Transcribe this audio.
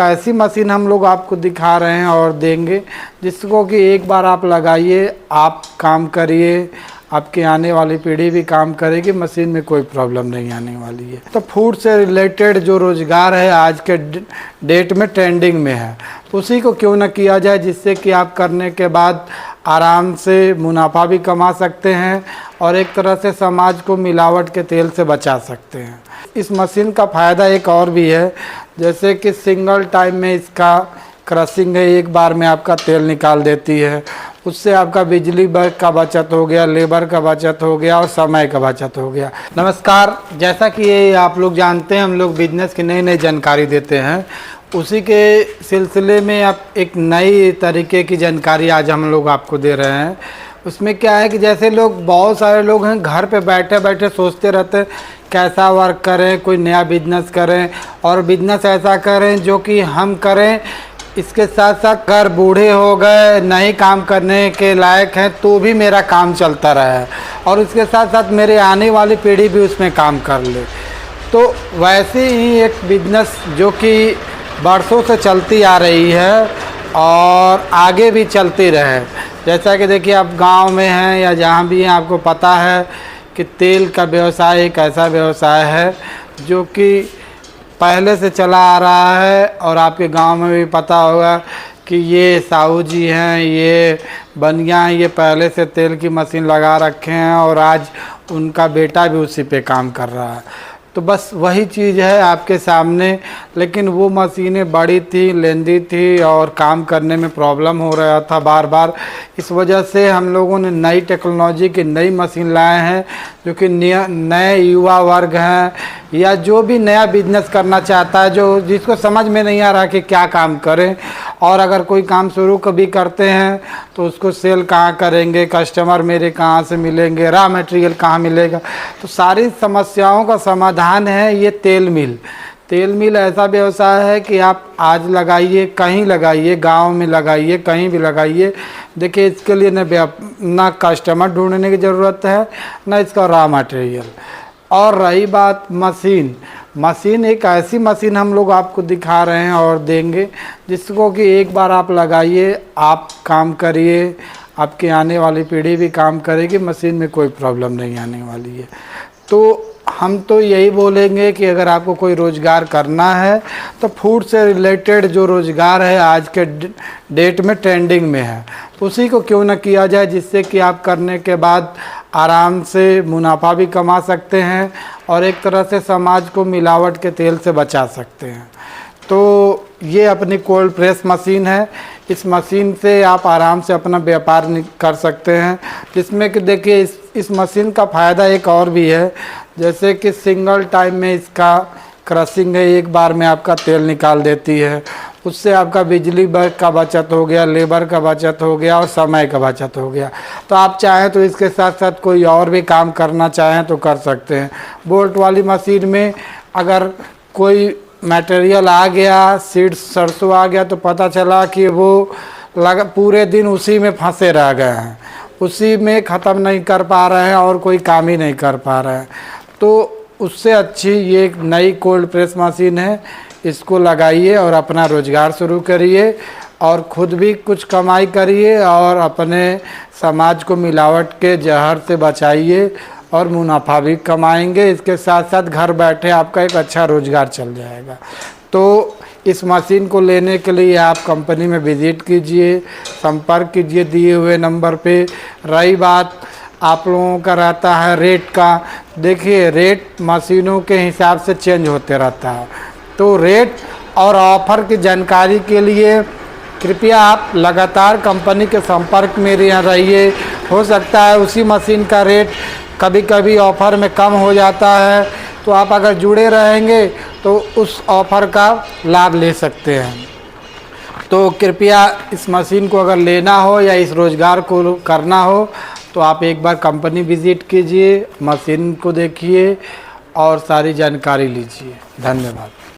ऐसी मशीन हम लोग आपको दिखा रहे हैं और देंगे जिसको कि एक बार आप लगाइए, आप काम करिए, आपकी आने वाली पीढ़ी भी काम करेगी। मशीन में कोई प्रॉब्लम नहीं आने वाली है। तो फूड से रिलेटेड जो रोज़गार है आज के डेट में ट्रेंडिंग में है, उसी को क्यों ना किया जाए, जिससे कि आप करने के बाद आराम से मुनाफा भी कमा सकते हैं और एक तरह से समाज को मिलावट के तेल से बचा सकते हैं। इस मशीन का फ़ायदा एक और भी है, जैसे कि सिंगल टाइम में इसका क्रशिंग है, एक बार में आपका तेल निकाल देती है। उससे आपका बिजली का बचत हो गया, लेबर का बचत हो गया और समय का बचत हो गया। नमस्कार, जैसा कि ये आप लोग जानते हैं, हम लोग बिजनेस की नई नई जानकारी देते हैं। उसी के सिलसिले में आप एक नई तरीके की जानकारी आज हम लोग आपको दे रहे हैं। उसमें क्या है कि जैसे बहुत सारे लोग हैं घर पे बैठे बैठे सोचते रहते हैं कैसा वर्क करें, कोई नया बिजनेस करें और बिजनेस ऐसा करें जो कि हम करें, इसके साथ साथ अगर बूढ़े हो गए, नहीं काम करने के लायक हैं तो भी मेरा काम चलता रहे और इसके साथ साथ मेरे आने वाली पीढ़ी भी उसमें काम कर ले। तो वैसे ही एक बिजनेस जो कि बरसों से चलती आ रही है और आगे भी चलती रहे। जैसा कि देखिए, आप गांव में हैं या जहां भी हैं, आपको पता है कि तेल का व्यवसाय एक ऐसा व्यवसाय है जो कि पहले से चला आ रहा है और आपके गांव में भी पता होगा कि ये साहू जी हैं, ये बनिया हैं, ये पहले से तेल की मशीन लगा रखे हैं और आज उनका बेटा भी उसी पे काम कर रहा है। तो बस वही चीज़ है आपके सामने, लेकिन वो मशीनें बड़ी थी, लेंदी थी और काम करने में प्रॉब्लम हो रहा था बार बार। इस वजह से हम लोगों ने नई टेक्नोलॉजी की नई मशीन लाए हैं, जो कि नए युवा वर्ग हैं या जो भी नया बिजनेस करना चाहता है, जो जिसको समझ में नहीं आ रहा कि क्या काम करें, और अगर कोई काम शुरू कभी करते हैं तो उसको सेल कहाँ करेंगे, कस्टमर मेरे कहाँ से मिलेंगे, रॉ मटेरियल कहाँ मिलेगा। तो सारी समस्याओं का समाधान है ये तेल मिल। तेल मिल ऐसा व्यवसाय है कि आप आज लगाइए, कहीं लगाइए, गांव में लगाइए, कहीं भी लगाइए। देखिए, इसके लिए ना कस्टमर ढूंढने की ज़रूरत है, ना इसका रॉ मटेरियल। और रही बात मशीन एक ऐसी मशीन हम लोग आपको दिखा रहे हैं और देंगे जिसको कि एक बार आप लगाइए, आप काम करिए, आपकी आने वाली पीढ़ी भी काम करेगी। मशीन में कोई प्रॉब्लम नहीं आने वाली है। तो हम तो यही बोलेंगे कि अगर आपको कोई रोज़गार करना है तो फूड से रिलेटेड जो रोज़गार है आज के डेट में ट्रेंडिंग में है, उसी को क्यों ना किया जाए, जिससे कि आप करने के बाद आराम से मुनाफा भी कमा सकते हैं और एक तरह से समाज को मिलावट के तेल से बचा सकते हैं। तो ये अपनी कोल्ड प्रेस मशीन है। इस मशीन से आप आराम से अपना व्यापार कर सकते हैं, जिसमें कि देखिए इस मशीन का फ़ायदा एक और भी है, जैसे कि सिंगल टाइम में इसका क्रशिंग है, एक बार में आपका तेल निकाल देती है। उससे आपका बिजली का बचत हो गया, लेबर का बचत हो गया और समय का बचत हो गया। तो आप चाहें तो इसके साथ साथ कोई और भी काम करना चाहें तो कर सकते हैं। बोल्ट वाली मशीन में अगर कोई मटेरियल आ गया, सीड्स सरसों आ गया, तो पता चला कि वो पूरे दिन उसी में फंसे रह गए हैं, उसी में ख़त्म नहीं कर पा रहे हैं और कोई काम ही नहीं कर पा रहे हैं। तो उससे अच्छी ये एक नई कोल्ड प्रेस मशीन है, इसको लगाइए और अपना रोज़गार शुरू करिए और ख़ुद भी कुछ कमाई करिए और अपने समाज को मिलावट के जहर से बचाइए और मुनाफा भी कमाएंगे। इसके साथ साथ घर बैठे आपका एक अच्छा रोज़गार चल जाएगा। तो इस मशीन को लेने के लिए आप कंपनी में विज़िट कीजिए, संपर्क कीजिए दिए हुए नंबर पे। रही बात आप लोगों का रहता है रेट का, देखिए रेट मशीनों के हिसाब से चेंज होते रहता है। तो रेट और ऑफ़र की जानकारी के लिए कृपया आप लगातार कंपनी के संपर्क में रहिए। हो सकता है उसी मशीन का रेट कभी कभी ऑफ़र में कम हो जाता है, तो आप अगर जुड़े रहेंगे तो उस ऑफ़र का लाभ ले सकते हैं। तो कृपया इस मशीन को अगर लेना हो या इस रोज़गार को करना हो तो आप एक बार कंपनी विज़िट कीजिए, मशीन को देखिए और सारी जानकारी लीजिए। धन्यवाद।